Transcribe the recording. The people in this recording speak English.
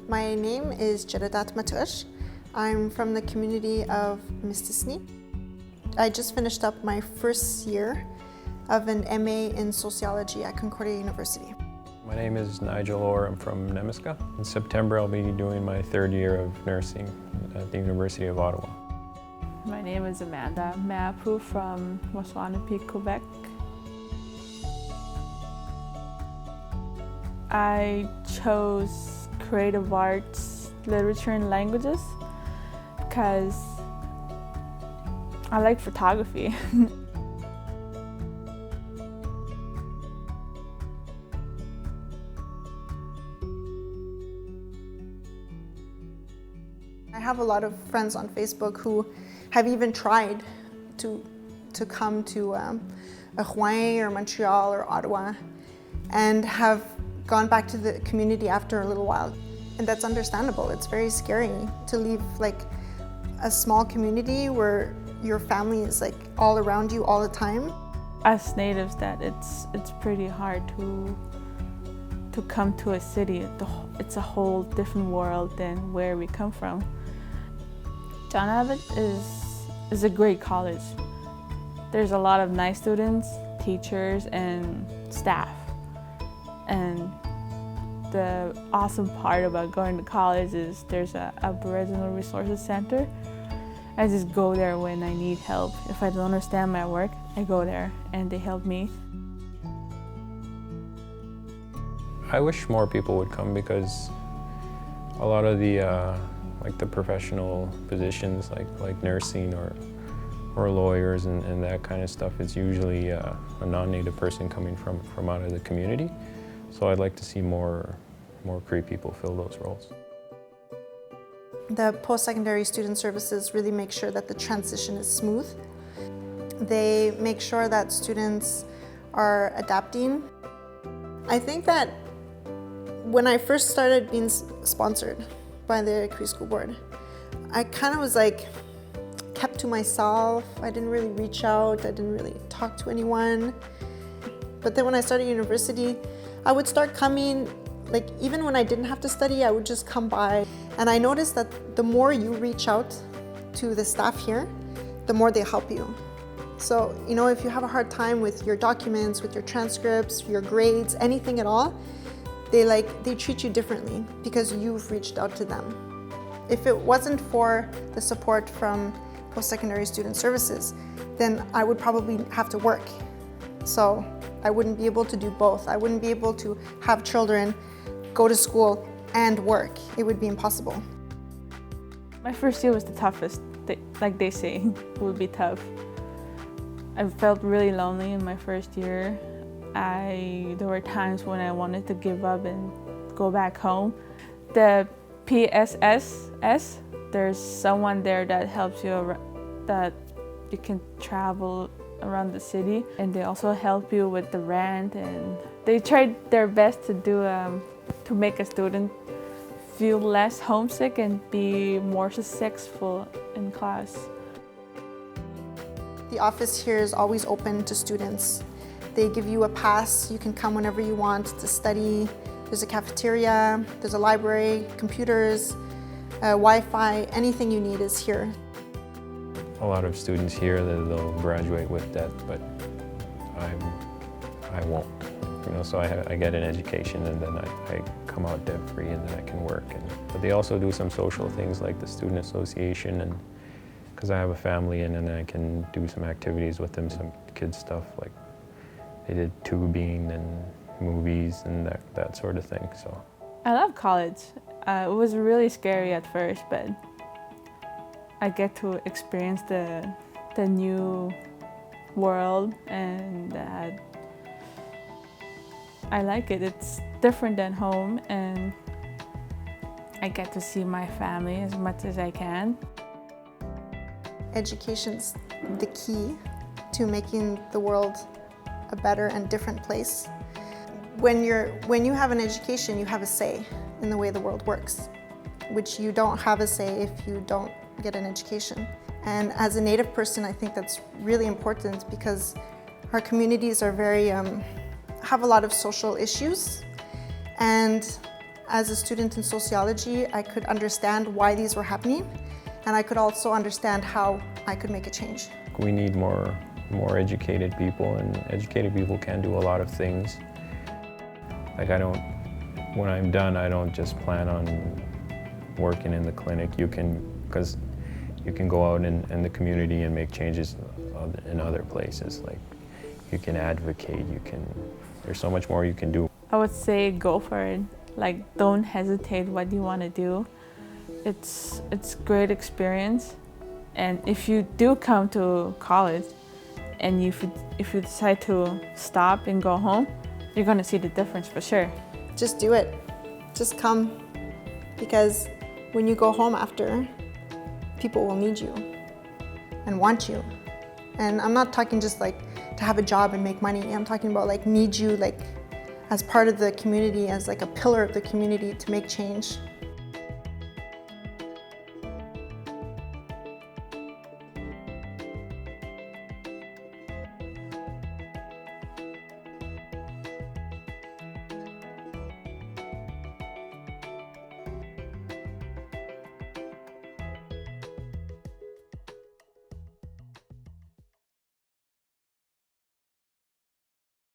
My name is Jeradat Matush. I'm from the community of Mistisni. I just finished up my first year of an MA in sociology at Concordia University. My name is Nigel Orr. I'm from Nemiska. In September, I'll be doing my third year of nursing at the University of Ottawa. My name is Amanda Mapu from Washaw-Sibi, Quebec. I chose creative arts, literature, and languages because I like photography. I have a lot of friends on Facebook who have even tried to come to Rouen or Montreal or Ottawa and have gone back to the community after a little while. And that's understandable. It's very scary to leave like a small community where your family is like all around you all the time. As natives, that it's pretty hard to come to a city. It's a whole different world than where we come from. John Abbott is a great college. There's a lot of nice students, teachers, and staff. And the awesome part about going to college is there's a Aboriginal Resources Center. I just go there when I need help. If I don't understand my work, I go there and they help me. I wish more people would come because a lot of the the professional positions like nursing or lawyers and that kind of stuff, it's usually a non-native person coming from out of the community. So I'd like to see more Cree people fill those roles. The post-secondary student services really make sure that the transition is smooth. They make sure that students are adapting. I think that when I first started being sponsored by the Cree School Board, I kind of was like kept to myself. I didn't really reach out. I didn't really talk to anyone. But then when I started university, I would start coming, like even when I didn't have to study, I would just come by. And I noticed that the more you reach out to the staff here, the more they help you. So, you know, if you have a hard time with your documents, with your transcripts, your grades, anything at all, they treat you differently because you've reached out to them. If it wasn't for the support from post-secondary student services, then I would probably have to work. So I wouldn't be able to do both. I wouldn't be able to have children, go to school, and work. It would be impossible. My first year was the toughest. Like they say, it would be tough. I felt really lonely in my first year. There were times when I wanted to give up and go back home. The PSSS, there's someone there that helps you, that you can travel around the city, and they also help you with the rent, and they tried their best to do to make a student feel less homesick and be more successful in class. The office here is always open to students. They give you a pass. You can come whenever you want to study. There's a cafeteria, there's a library, computers, Wi-Fi, anything you need is here. A lot of students here, they'll graduate with debt, but I won't. You know, so I get an education and then I come out debt-free and then I can work. But they also do some social things like the student association, and because I have a family and then I can do some activities with them, some kids stuff, like they did tubing and movies and that sort of thing. So I love college. It was really scary at first, but I get to experience the new world, and I like it. It's different than home, and I get to see my family as much as I can. Education's the key to making the world a better and different place. When you have an education, you have a say in the way the world works, which you don't have a say if you don't get an education. And as a Native person, I think that's really important because our communities are very, have a lot of social issues. And As a student in sociology, I could understand why these were happening, and I could also understand how I could make a change. We need more educated people, and educated people can do a lot of things. Like when I'm done, I don't just plan on working in the clinic. Because you can go out in the community and make changes in other places. Like you can advocate, there's so much more you can do. I would say go for it. Like, don't hesitate what you want to do. It's great experience. And if you do come to college and if you decide to stop and go home, you're gonna see the difference for sure. Just do it. Just come. Because when you go home after, people will need you and want you. And I'm not talking just like to have a job and make money. I'm talking about like need you like as part of the community, as like a pillar of the community to make change.